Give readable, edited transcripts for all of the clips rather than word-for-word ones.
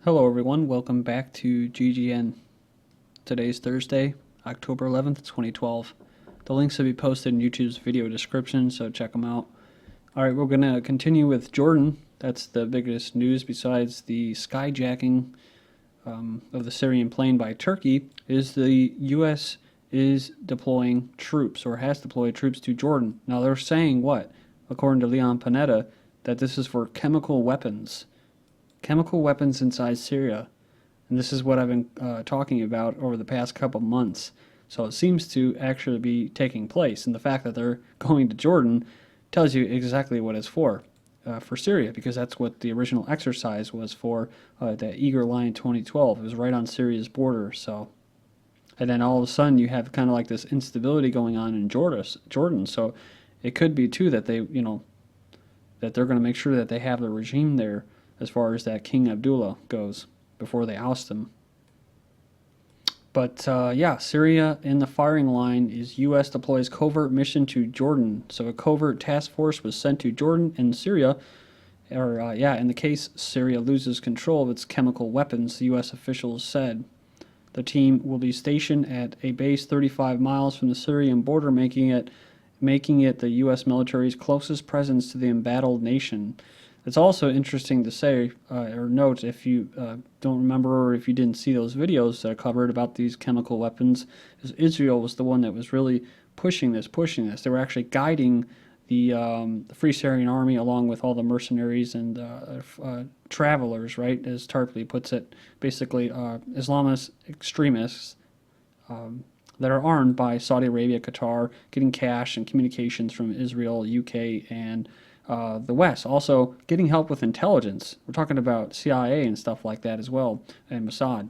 Hello everyone, welcome back to GGN. Today's Thursday, October 11th, 2012. The links will be posted in YouTube's video description, so check them out. Alright, we're going to continue with Jordan. That's the biggest news besides the skyjacking of the Syrian plane by Turkey, is the U.S. is deploying troops, or has deployed troops to Jordan. Now they're saying what? According to Leon Panetta, that this is for chemical weapons. Chemical weapons inside Syria. And this is what I've been talking about over the past couple months. So it seems to actually be taking place. And the fact that they're going to Jordan tells you exactly what it's for Syria, because that's what the original exercise was for, that Eager Lion 2012. It was right on Syria's border. So, and then all of a sudden you have kind of like this instability going on in Jordan. So it could be too that they, that they're going to make sure that they have the regime there as far as that King Abdullah goes before they oust him. But yeah, Syria in the firing line is U.S. deploys covert mission to Jordan. So a covert task force was sent to Jordan and Syria, in the case Syria loses control of its chemical weapons, the U.S. officials said. The team will be stationed at a base 35 miles from the Syrian border, making it the U.S. military's closest presence to the embattled nation. It's also interesting to say or note, if you don't remember or if you didn't see those videos that I covered about these chemical weapons, is Israel was the one that was really pushing this. They were actually guiding the Free Syrian Army along with all the mercenaries and travelers, right, as Tarpley puts it, basically Islamist extremists that are armed by Saudi Arabia, Qatar, getting cash and communications from Israel, UK, and the West, also getting help with intelligence. We're talking about CIA and stuff like that as well, and Mossad,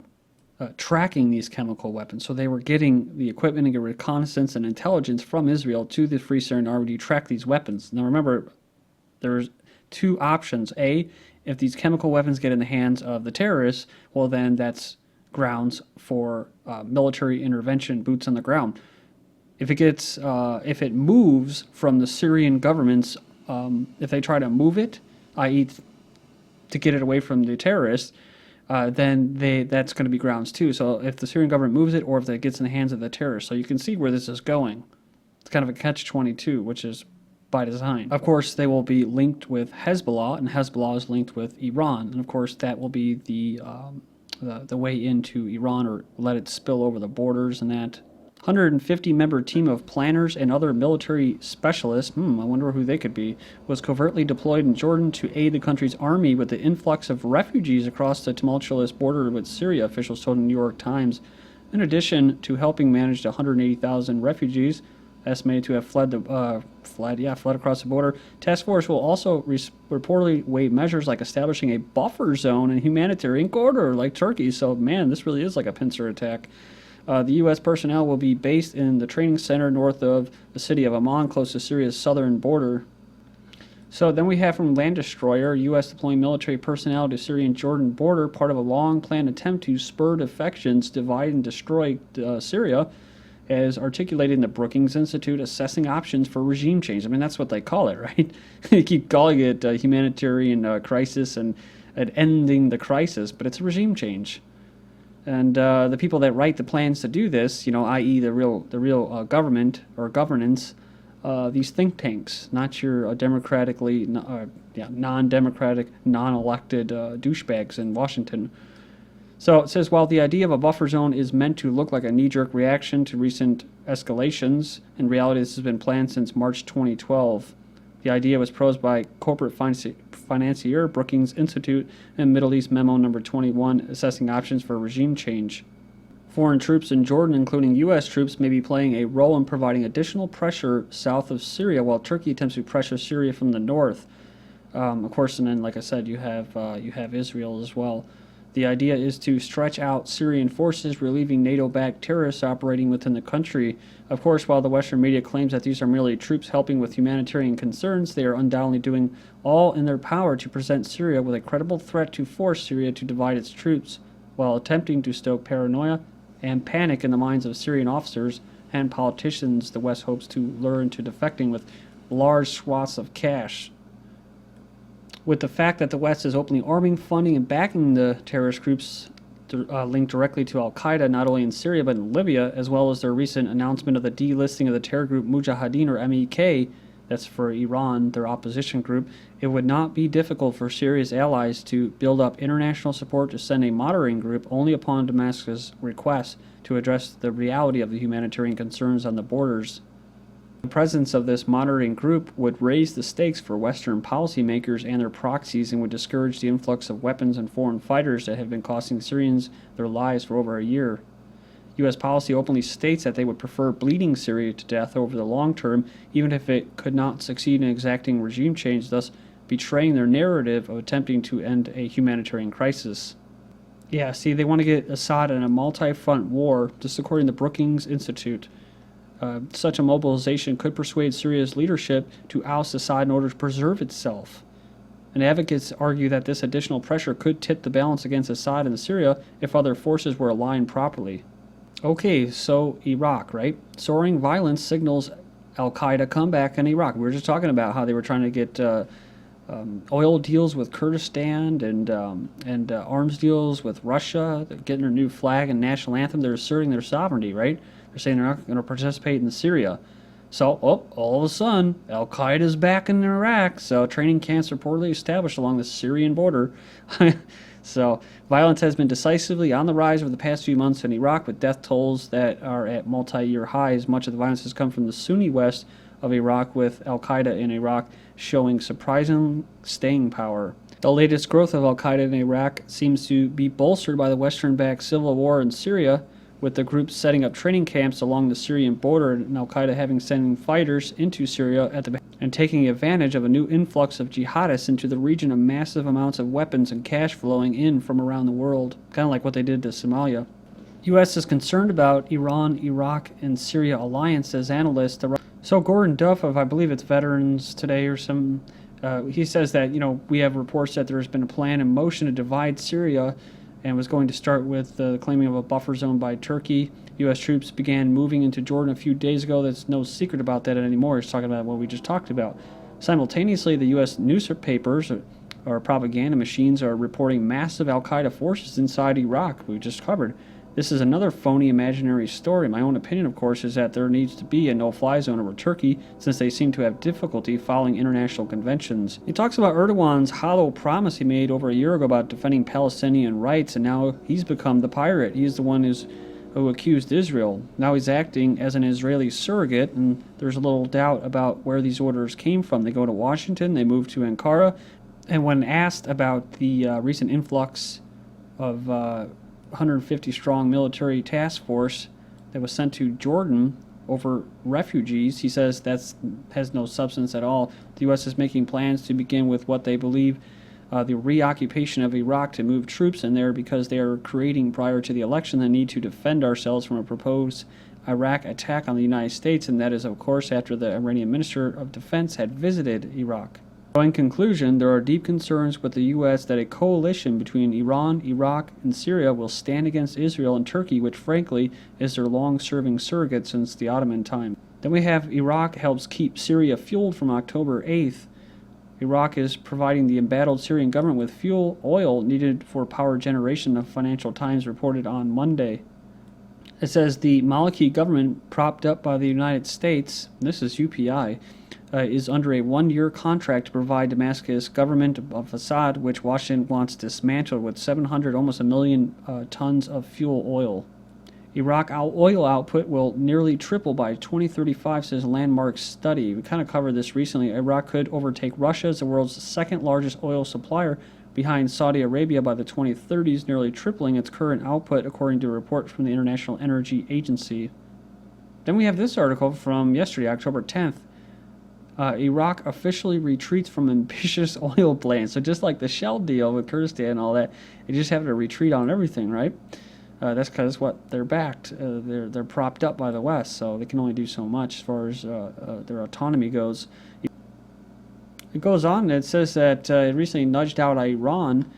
tracking these chemical weapons. So they were getting the equipment and reconnaissance and intelligence from Israel to the Free Syrian Army to track these weapons. Now remember, there's two options. A, if these chemical weapons get in the hands of the terrorists, well then that's grounds for military intervention, boots on the ground. If it moves from the Syrian government's if they try to move it, i.e. to get it away from the terrorists, then that's going to be grounds too. So if the Syrian government moves it or if it gets in the hands of the terrorists. So you can see where this is going. It's kind of a catch-22, which is by design. Of course, they will be linked with Hezbollah, and Hezbollah is linked with Iran. And of course, that will be the way into Iran, or let it spill over the borders and that. 150-member team of planners and other military specialists, I wonder who they could be, was covertly deployed in Jordan to aid the country's army with the influx of refugees across the tumultuous border with Syria, officials told the New York Times. In addition to helping manage the 180,000 refugees estimated to have fled across the border, task force will also reportedly weigh measures like establishing a buffer zone and humanitarian corridor like Turkey. So, man, this really is like a pincer attack. The U.S. personnel will be based in the training center north of the city of Amman, close to Syria's southern border. So then we have from Land Destroyer, U.S. deploying military personnel to Syrian-Jordan border, part of a long-planned attempt to spur defections, divide and destroy Syria, as articulated in the Brookings Institute, assessing options for regime change. I mean, that's what they call it, right? They keep calling it humanitarian crisis and ending the crisis, but it's a regime change. And the people that write the plans to do this, i.e. the real government or governance, these think tanks, not your democratically, non-democratic, non-elected douchebags in Washington. So it says, while the idea of a buffer zone is meant to look like a knee-jerk reaction to recent escalations, in reality this has been planned since March 2012. The idea was proposed by corporate financier Brookings Institute and Middle East Memo Number 21, assessing options for regime change. Foreign troops in Jordan, including U.S. troops, may be playing a role in providing additional pressure south of Syria, while Turkey attempts to pressure Syria from the north. Of course, and then, like I said, you have Israel as well. The idea is to stretch out Syrian forces, relieving NATO-backed terrorists operating within the country. Of course, while the Western media claims that these are merely troops helping with humanitarian concerns, they are undoubtedly doing all in their power to present Syria with a credible threat to force Syria to divide its troops, while attempting to stoke paranoia and panic in the minds of Syrian officers and politicians the West hopes to lure into defecting with large swaths of cash. With the fact that the West is openly arming, funding, and backing the terrorist groups linked directly to Al-Qaeda, not only in Syria but in Libya, as well as their recent announcement of the delisting of the terror group Mujahideen, or MEK, that's for Iran, their opposition group, it would not be difficult for Syria's allies to build up international support to send a moderating group only upon Damascus' request to address the reality of the humanitarian concerns on the borders. The presence of this moderating group would raise the stakes for Western policymakers and their proxies and would discourage the influx of weapons and foreign fighters that have been costing Syrians their lives for over a year. U.S. policy openly states that they would prefer bleeding Syria to death over the long term, even if it could not succeed in exacting regime change, thus betraying their narrative of attempting to end a humanitarian crisis. Yeah, see, they want to get Assad in a multi-front war, just according to Brookings Institute. Such a mobilization could persuade Syria's leadership to oust Assad in order to preserve itself. And advocates argue that this additional pressure could tip the balance against Assad in Syria if other forces were aligned properly. Okay, so Iraq, right? Soaring violence signals Al-Qaeda comeback in Iraq. We were just talking about how they were trying to get oil deals with Kurdistan and arms deals with Russia. They're getting their new flag and national anthem. They're asserting their sovereignty, right? They're saying they're not going to participate in Syria. So, all of a sudden, Al-Qaeda is back in Iraq. So, training camps reportedly established along the Syrian border. So, violence has been decisively on the rise over the past few months in Iraq, with death tolls that are at multi-year highs. Much of the violence has come from the Sunni west of Iraq, with Al-Qaeda in Iraq showing surprising staying power. The latest growth of Al-Qaeda in Iraq seems to be bolstered by the Western-backed civil war in Syria, with the group setting up training camps along the Syrian border and Al-Qaeda having sending fighters into Syria and taking advantage of a new influx of jihadists into the region of massive amounts of weapons and cash flowing in from around the world, kind of like what they did to Somalia. U.S. is concerned about Iran, Iraq, and Syria alliance as Analyst. So Gordon Duff of, I believe it's Veterans Today or some, he says that, we have reports that there's been a plan in motion to divide Syria, and was going to start with the claiming of a buffer zone by Turkey. U.S. troops began moving into Jordan a few days ago. There's no secret about that anymore. He's talking about what we just talked about. Simultaneously, the U.S. newspapers or propaganda machines are reporting massive Al-Qaeda forces inside Iraq. We just covered. This is another phony imaginary story. My own opinion, of course, is that there needs to be a no-fly zone over Turkey, since they seem to have difficulty following international conventions. He talks about Erdogan's hollow promise he made over a year ago about defending Palestinian rights, and now he's become the pirate. He's the one who accused Israel. Now he's acting as an Israeli surrogate, and there's a little doubt about where these orders came from. They go to Washington, they move to Ankara, and when asked about the recent influx of 150-strong military task force that was sent to Jordan over refugees, he says that has no substance at all. The U.S. is making plans to begin with what they believe the reoccupation of Iraq, to move troops in there because they are creating, prior to the election, the need to defend ourselves from a proposed Iraq attack on the United States, and that is, of course, after the Iranian Minister of Defense had visited Iraq. So in conclusion, there are deep concerns with the U.S. that a coalition between Iran, Iraq, and Syria will stand against Israel and Turkey, which frankly is their long-serving surrogate since the Ottoman time. Then we have Iraq helps keep Syria fueled from October 8th. Iraq is providing the embattled Syrian government with fuel oil needed for power generation, the Financial Times reported on Monday. It says the Maliki government, propped up by the United States, this is UPI, is under a one-year contract to provide Damascus government of Assad, which Washington wants dismantled, with 700, almost a million tons of fuel oil. Iraq oil output will nearly triple by 2035, says a landmark study. We kind of covered this recently. Iraq could overtake Russia as the world's second largest oil supplier, behind Saudi Arabia by the 2030s, nearly tripling its current output, according to a report from the International Energy Agency. Then we have this article from yesterday, October 10th. Iraq officially retreats from ambitious oil plans. So just like the Shell deal with Kurdistan and all that, they just have to retreat on everything, right? That's because they're backed. They're propped up by the West, so they can only do so much as far as their autonomy goes. It goes on, and it says that it recently nudged out Iran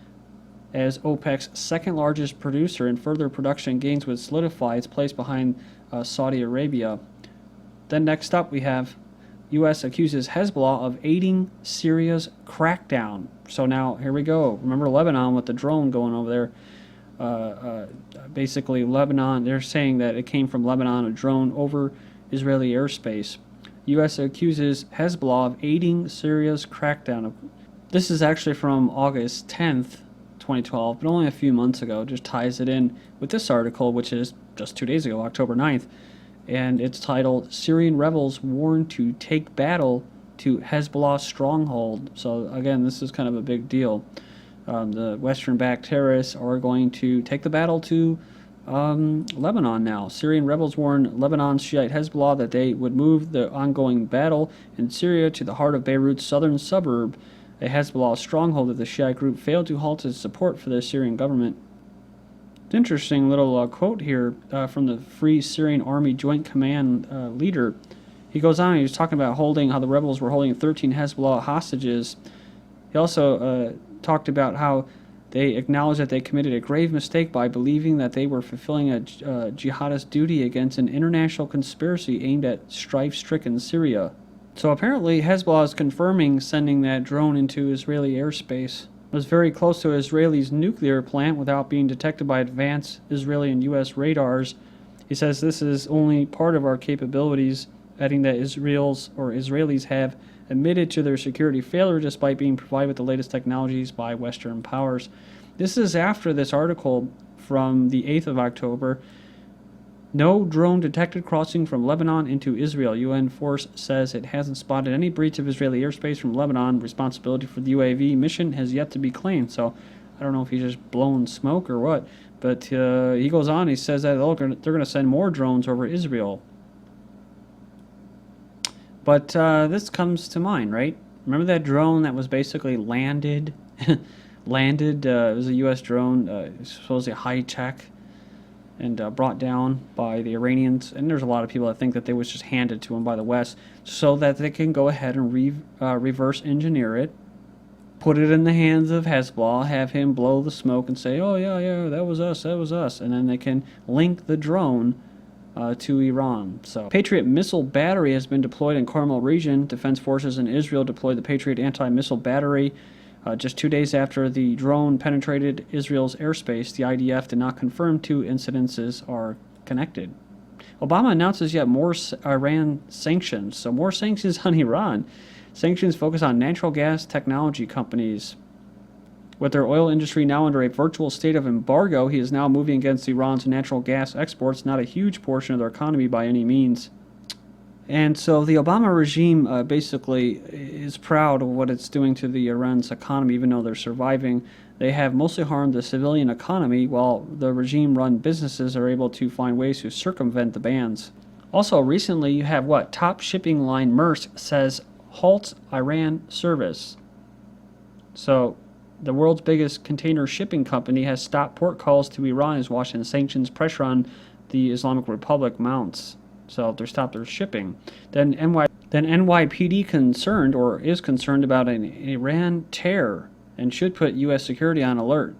as OPEC's second largest producer, and further production gains would solidify its place behind Saudi Arabia. Then next up we have U.S. accuses Hezbollah of aiding Syria's crackdown. So now, here we go. Remember Lebanon with the drone going over there? Basically, Lebanon, they're saying that it came from Lebanon, a drone over Israeli airspace. U.S. accuses Hezbollah of aiding Syria's crackdown. This is actually from August 10th, 2012, but only a few months ago. Just ties it in with this article, which is just 2 days ago, October 9th. And it's titled, Syrian Rebels Warned to Take Battle to Hezbollah Stronghold. So again, this is kind of a big deal. The Western-backed terrorists are going to take the battle to Lebanon now. Syrian rebels warned Lebanon's Shiite Hezbollah that they would move the ongoing battle in Syria to the heart of Beirut's southern suburb, a Hezbollah stronghold that the Shiite group failed to halt its support for the Syrian government. Interesting little quote here from the Free Syrian Army Joint Command leader. He goes on, he was talking about how the rebels were holding 13 Hezbollah hostages. He also talked about how they acknowledged that they committed a grave mistake by believing that they were fulfilling a jihadist duty against an international conspiracy aimed at strife-stricken Syria. So apparently Hezbollah is confirming sending that drone into Israeli airspace. It was very close to Israel's nuclear plant without being detected by advanced Israeli and U.S. radars. He says this is only part of our capabilities, adding that Israelis have admitted to their security failure despite being provided with the latest technologies by Western powers. This is after this article from the 8th of October. No drone detected crossing from Lebanon into Israel. UN force says it hasn't spotted any breach of Israeli airspace from Lebanon. Responsibility for the UAV mission has yet to be claimed. So I don't know if he's just blowing smoke or what. But he goes on, he says that they're going to send more drones over Israel. But this comes to mind, right? Remember that drone that was basically landed? It was a U.S. drone, supposedly high-tech, and brought down by the Iranians. And there's a lot of people that think that they was just handed to them by the West so that they can go ahead and reverse engineer it, put it in the hands of Hezbollah, have him blow the smoke and say, oh, yeah, that was us. And then they can link the drone to Iran. So, Patriot missile battery has been deployed in Carmel region. Defense forces in Israel deployed the Patriot anti-missile battery just 2 days after the drone penetrated Israel's airspace. The IDF did not confirm two incidences are connected. Obama announces yet more Iran sanctions. So more sanctions on Iran. Sanctions focus on natural gas technology companies. With their oil industry now under a virtual state of embargo, he is now moving against Iran's natural gas exports, not a huge portion of their economy by any means. And so the Obama regime basically is proud of what it's doing to the Iran's economy, even though they're surviving. They have mostly harmed the civilian economy, while the regime-run businesses are able to find ways to circumvent the bans. Also, recently you have top shipping line Maersk says halts Iran service. So the world's biggest container shipping company has stopped port calls to Iran as Washington sanctions pressure on the Islamic Republic mounts. So they're stopped their shipping. Then NYPD is concerned about an Iran terror and should put U.S. security on alert.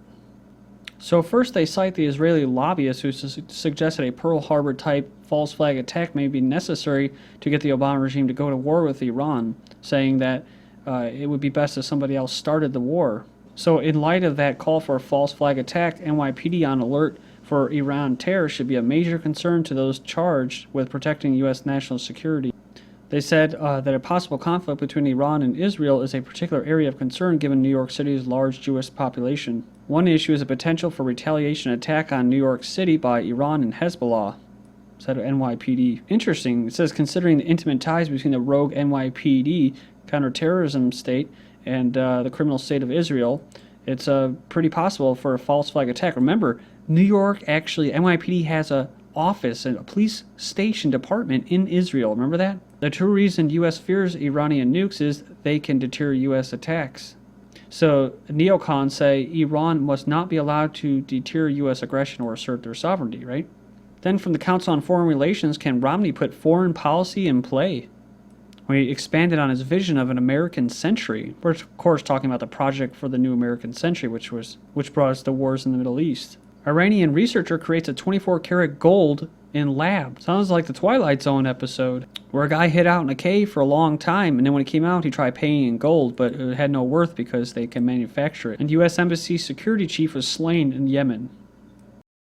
So first they cite the Israeli lobbyists who suggested a Pearl Harbor type false flag attack may be necessary to get the Obama regime to go to war with Iran, saying that it would be best if somebody else started the war. So in light of that call for a false flag attack, NYPD on alert for Iran terror should be a major concern to those charged with protecting U.S. national security. They said that a possible conflict between Iran and Israel is a particular area of concern given New York City's large Jewish population. One issue is a potential for retaliation attack on New York City by Iran and Hezbollah, said NYPD. Interesting. It says considering the intimate ties between the rogue NYPD counterterrorism state and the criminal state of Israel, it's pretty possible for a false flag attack. Remember, New York, actually, NYPD has a office and a police station department in Israel. Remember that? The true reason U.S. fears Iranian nukes is they can deter U.S. attacks. So neocons say Iran must not be allowed to deter U.S. aggression or assert their sovereignty, right? Then from the Council on Foreign Relations, can Romney put foreign policy in play? When he expanded on his vision of an American century. We're, of course, talking about the project for the new American century, which brought us the wars in the Middle East. Iranian researcher creates a 24-karat gold in lab. Sounds like the Twilight Zone episode, where a guy hid out in a cave for a long time, and then when he came out, he tried paying in gold, but it had no worth because they can manufacture it. And U.S. Embassy security chief was slain in Yemen.